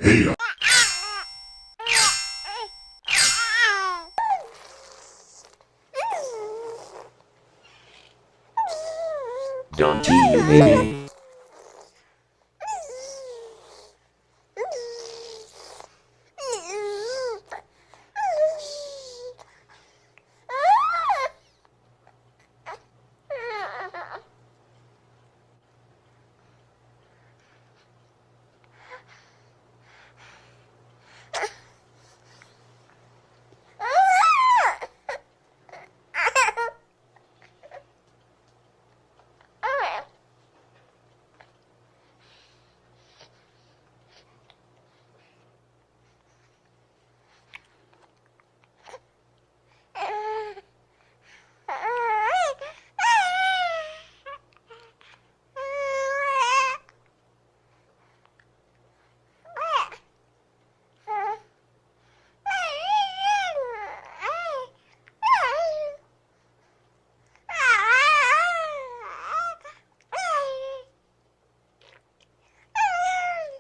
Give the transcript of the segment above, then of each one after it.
Hey, Don't you baby.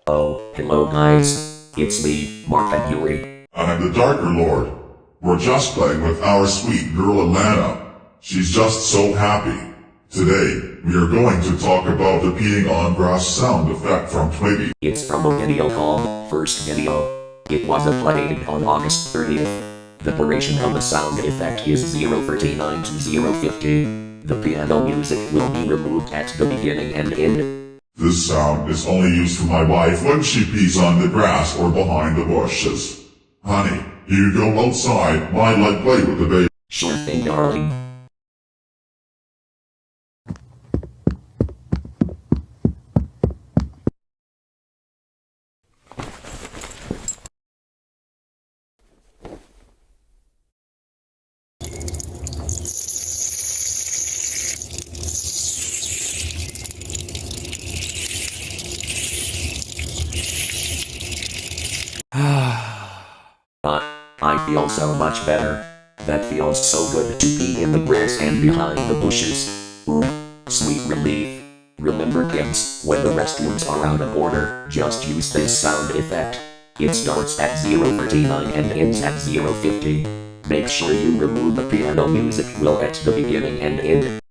Oh, hello guys. It's me, Mark and Yuri. I'm the Darker Lord. We're just playing with our sweet girl Alana. She's just so happy. Today, we are going to talk about the peeing on grass sound effect from Twiggy. It's from a video called First Video. It was played on August 30th. The duration of the sound effect is 0:39 to 0:50. The piano music will be removed at the beginning and end. This sound is only used for my wife when she pees on the grass or behind the bushes. Honey, you go outside while I play with the baby. Sure thing, darling. I feel so much better. That feels so good to be in the grass and behind the bushes. Ooh, sweet relief. Remember kids, when the restrooms are out of order, just use this sound effect. It starts at 0:39 and ends at 0:50. Make sure you remove the piano music will at the beginning and end.